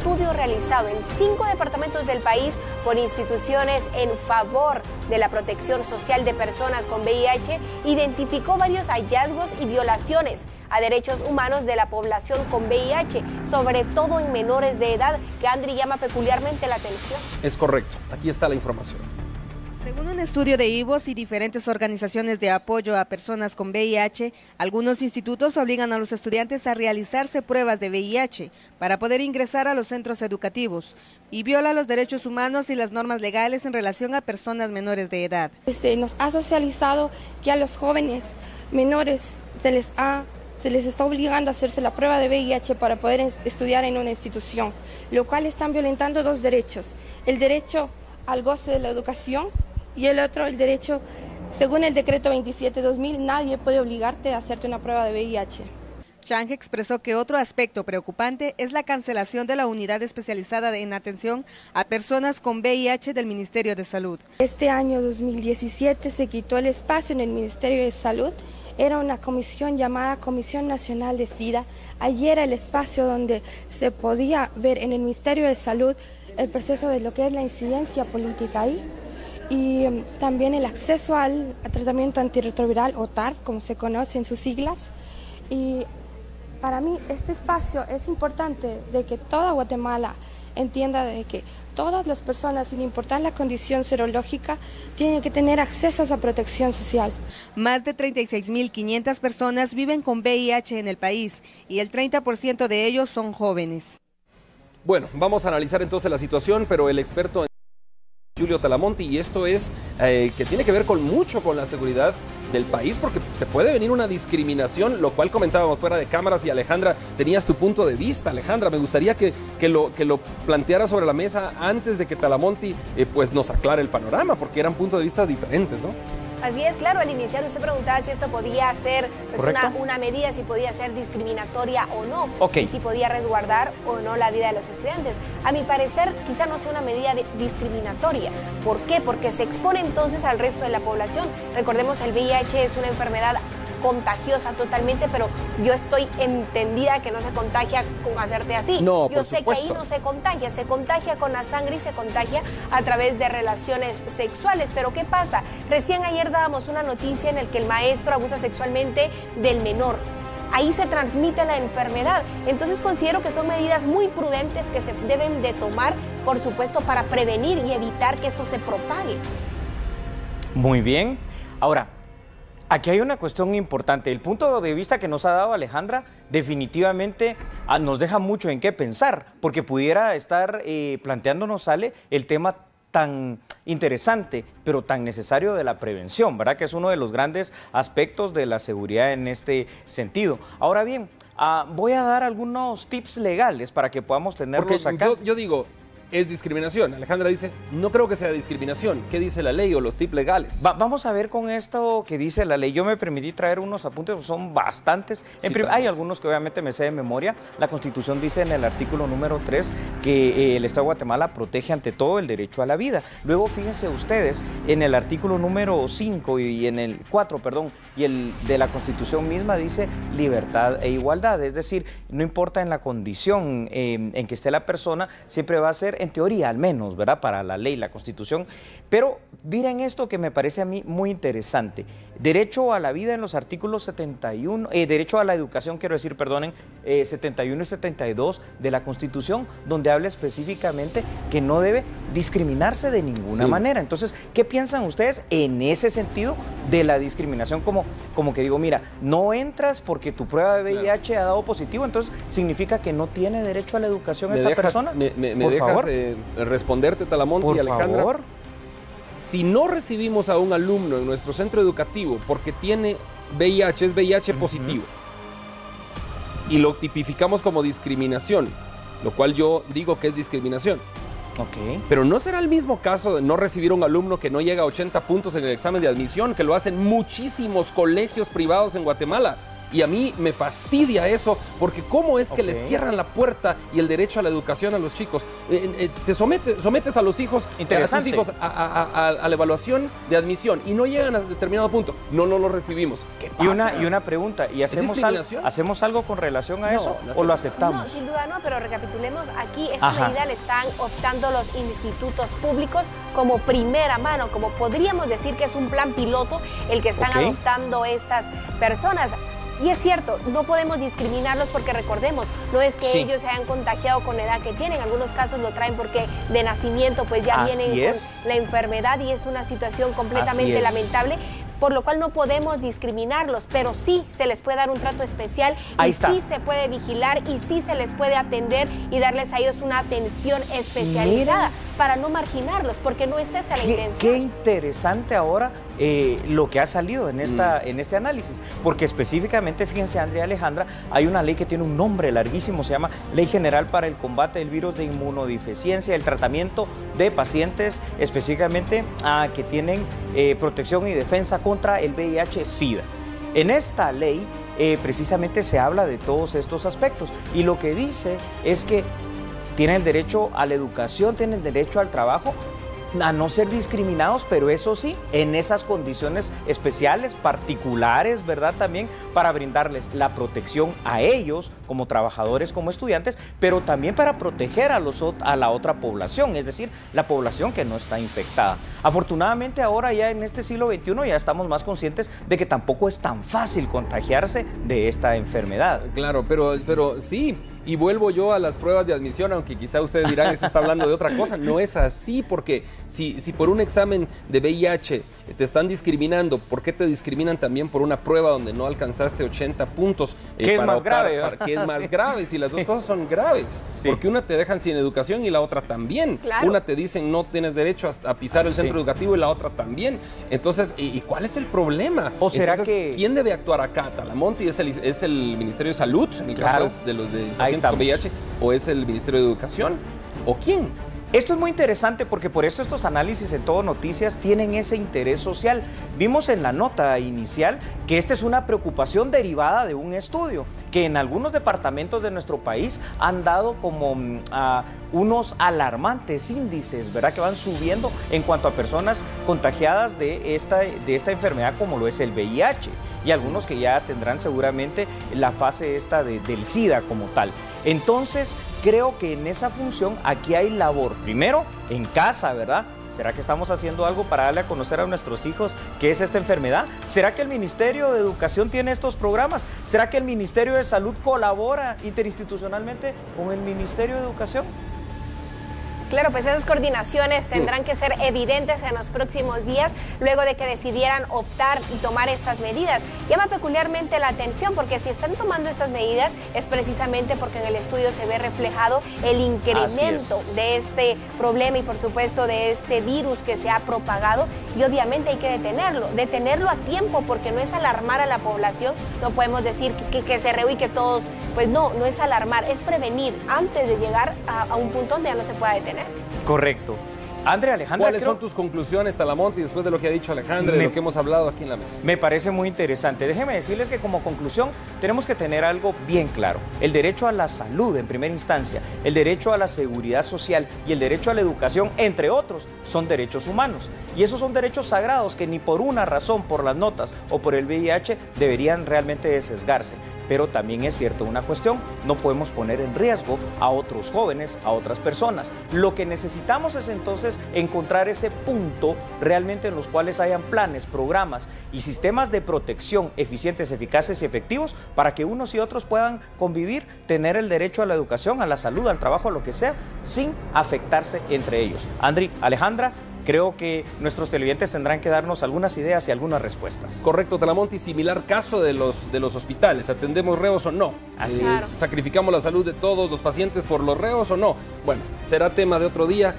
estudio realizado en 5 departamentos del país por instituciones en favor de la protección social de personas con VIH identificó varios hallazgos y violaciones a derechos humanos de la población con VIH, sobre todo en menores de edad, que Andri llama peculiarmente la atención. Es correcto, aquí está la información. Según un estudio de IVOS y diferentes organizaciones de apoyo a personas con VIH, algunos institutos obligan a los estudiantes a realizarse pruebas de VIH para poder ingresar a los centros educativos y viola los derechos humanos y las normas legales en relación a personas menores de edad. Nos ha socializado que a los jóvenes menores se les está obligando a hacerse la prueba de VIH para poder estudiar en una institución, lo cual están violentando dos derechos: el derecho al goce de la educación y el otro, el derecho, según el decreto 27/2000, nadie puede obligarte a hacerte una prueba de VIH. Chang expresó que otro aspecto preocupante es la cancelación de la unidad especializada en atención a personas con VIH del Ministerio de Salud. Este año 2017 se quitó el espacio en el Ministerio de Salud. Era una comisión llamada Comisión Nacional de SIDA. Allí era el espacio donde se podía ver en el Ministerio de Salud el proceso de lo que es la incidencia política ahí, y también el acceso al tratamiento antirretroviral o TAR, como se conoce en sus siglas. Y para mí este espacio es importante de que toda Guatemala entienda de que todas las personas, sin importar la condición serológica, tienen que tener acceso a esa protección social. Más de 36.500 personas viven con VIH en el país y el 30% de ellos son jóvenes. Bueno, vamos a analizar entonces la situación, pero el experto Julio Talamonte, y esto es que tiene que ver mucho con la seguridad del país, porque se puede venir una discriminación, lo cual comentábamos fuera de cámaras, y Alejandra, tenías tu punto de vista. Alejandra, me gustaría que lo planteara sobre la mesa antes de que Talamonte pues nos aclare el panorama, porque eran puntos de vista diferentes, ¿no? Así es, claro, al iniciar usted preguntaba si esto podía ser pues, una medida, si podía ser discriminatoria o no, y si podía resguardar o no la vida de los estudiantes. A mi parecer, quizá no sea una medida discriminatoria. ¿Por qué? Porque se expone entonces al resto de la población. Recordemos, el VIH es una enfermedad contagiosa totalmente, pero yo estoy entendida que no se contagia con hacerte así. No, yo sé supuesto. que ahí no se contagia con la sangre y se contagia a través de relaciones sexuales. Pero ¿qué pasa? Recién ayer dábamos una noticia en la que el maestro abusa sexualmente del menor. Ahí se transmite la enfermedad. Entonces considero que son medidas muy prudentes que se deben de tomar, por supuesto, para prevenir y evitar que esto se propague. Muy bien. Ahora, aquí hay una cuestión importante. El punto de vista que nos ha dado Alejandra definitivamente nos deja mucho en qué pensar, porque pudiera estar planteándonos, Ale, el tema tan interesante, pero tan necesario de la prevención, ¿verdad? Que es uno de los grandes aspectos de la seguridad en este sentido. Ahora bien, voy a dar algunos tips legales para que podamos tenerlos acá. Yo digo, es discriminación. Alejandra dice, no creo que sea discriminación. ¿Qué dice la ley o los tips legales? Vamos a ver con esto que dice la ley. Yo me permití traer unos apuntes, son bastantes. Hay algunos que obviamente me sé de memoria. La Constitución dice en el artículo número 3 que el Estado de Guatemala protege ante todo el derecho a la vida. Luego, fíjense ustedes, en el artículo número 5 y en el 4, perdón, y el de la Constitución misma dice libertad e igualdad. Es decir, no importa en la condición en que esté la persona, siempre va a ser, en teoría al menos, ¿verdad?, para la ley, la Constitución. Pero miren esto que me parece a mí muy interesante. Derecho a la vida en los artículos 71, derecho a la educación, quiero decir, perdonen, 71 y 72 de la Constitución, donde habla específicamente que no debe discriminarse de ninguna manera. Entonces, ¿qué piensan ustedes en ese sentido de la discriminación? Como que digo, mira, no entras porque tu prueba de VIH ha dado positivo, entonces significa que no tiene derecho a la educación esta persona. ¿Me dejas responderte, Talamonte y Alejandra? Por favor. Si no recibimos a un alumno en nuestro centro educativo porque tiene VIH, es VIH positivo, y lo tipificamos como discriminación, lo cual yo digo que es discriminación. Pero no será el mismo caso de no recibir un alumno que no llega a 80 puntos en el examen de admisión, que lo hacen muchísimos colegios privados en Guatemala. Y a mí me fastidia eso, porque ¿cómo es que les cierran la puerta y el derecho a la educación a los chicos? Te sometes a los hijos, a la evaluación de admisión y no llegan a determinado punto. No lo recibimos. ¿Qué pasa? Y una pregunta, ¿y hacemos algo con relación a eso o lo aceptamos? No, sin duda no, pero recapitulemos, aquí esta medida le están optando los institutos públicos como primera mano, como podríamos decir que es un plan piloto el que están adoptando estas personas. Y es cierto, no podemos discriminarlos porque recordemos, no es que ellos se hayan contagiado con la edad que tienen, en algunos casos lo traen porque de nacimiento pues ya vienen con la enfermedad y es una situación completamente lamentable, por lo cual no podemos discriminarlos, pero sí se les puede dar un trato especial y sí se puede vigilar y sí se les puede atender y darles a ellos una atención especializada para no marginarlos, porque no es esa la intención. Qué interesante ahora lo que ha salido en este análisis, porque específicamente, fíjense, Andrea y Alejandra, hay una ley que tiene un nombre larguísimo, se llama Ley General para el Combate del Virus de Inmunodeficiencia, el tratamiento de pacientes específicamente que tienen protección y defensa contra el VIH-Sida. En esta ley precisamente se habla de todos estos aspectos y lo que dice es que tienen el derecho a la educación, tienen el derecho al trabajo, a no ser discriminados, pero eso sí, en esas condiciones especiales, particulares, ¿verdad? También para brindarles la protección a ellos como trabajadores, como estudiantes, pero también para proteger a la otra población, es decir, la población que no está infectada. Afortunadamente ahora ya en este siglo XXI ya estamos más conscientes de que tampoco es tan fácil contagiarse de esta enfermedad. Claro, pero sí. Y vuelvo yo a las pruebas de admisión, aunque quizá ustedes dirán, está hablando de otra cosa. No es así, porque si por un examen de VIH te están discriminando, ¿por qué te discriminan también por una prueba donde no alcanzaste 80 puntos? ¿Qué es más grave? ¿Qué es más grave? Si las dos cosas son graves. Porque una te dejan sin educación y la otra también. Claro. Una te dicen no tienes derecho a pisar el centro educativo y la otra también. Entonces, ¿y cuál es el problema? ¿O será que quién debe actuar acá? ¿Talamonte es el Ministerio de Salud, en el caso de los de pacientes con VIH, o es el Ministerio de Educación? ¿O quién? Esto es muy interesante porque por eso estos análisis en Todo Noticias tienen ese interés social. Vimos en la nota inicial que esta es una preocupación derivada de un estudio que en algunos departamentos de nuestro país han dado como unos alarmantes índices, ¿verdad? Que van subiendo en cuanto a personas contagiadas de esta enfermedad como lo es el VIH. Y algunos que ya tendrán seguramente la fase del SIDA como tal. Entonces, creo que en esa función aquí hay labor. Primero, en casa, ¿verdad? ¿Será que estamos haciendo algo para darle a conocer a nuestros hijos qué es esta enfermedad? ¿Será que el Ministerio de Educación tiene estos programas? ¿Será que el Ministerio de Salud colabora interinstitucionalmente con el Ministerio de Educación? Claro, pues esas coordinaciones tendrán que ser evidentes en los próximos días, luego de que decidieran optar y tomar estas medidas. Llama peculiarmente la atención porque si están tomando estas medidas es precisamente porque en el estudio se ve reflejado el incremento de este problema y por supuesto de este virus que se ha propagado, y obviamente hay que detenerlo a tiempo, porque no es alarmar a la población, no podemos decir que se reúne y que todos, pues no es alarmar, es prevenir antes de llegar a un punto donde ya no se pueda detener. Correcto. Andrea, Alejandra, ¿cuáles son tus conclusiones, Talamonte, después de lo que ha dicho Alejandra y de lo que hemos hablado aquí en la mesa? Me parece muy interesante. Déjenme decirles que como conclusión tenemos que tener algo bien claro. El derecho a la salud en primera instancia, el derecho a la seguridad social y el derecho a la educación, entre otros, son derechos humanos. Y esos son derechos sagrados que ni por una razón, por las notas o por el VIH, deberían realmente sesgarse. Pero también es cierto una cuestión, no podemos poner en riesgo a otros jóvenes, a otras personas. Lo que necesitamos es entonces encontrar ese punto realmente en los cuales hayan planes, programas y sistemas de protección eficientes, eficaces y efectivos para que unos y otros puedan convivir, tener el derecho a la educación, a la salud, al trabajo, a lo que sea, sin afectarse entre ellos. Andri, Alejandra, creo que nuestros televidentes tendrán que darnos algunas ideas y algunas respuestas. Correcto, Talamonte, y similar caso de los hospitales. ¿Atendemos reos o no? Así es. ¿Sacrificamos la salud de todos los pacientes por los reos o no? Bueno, será tema de otro día.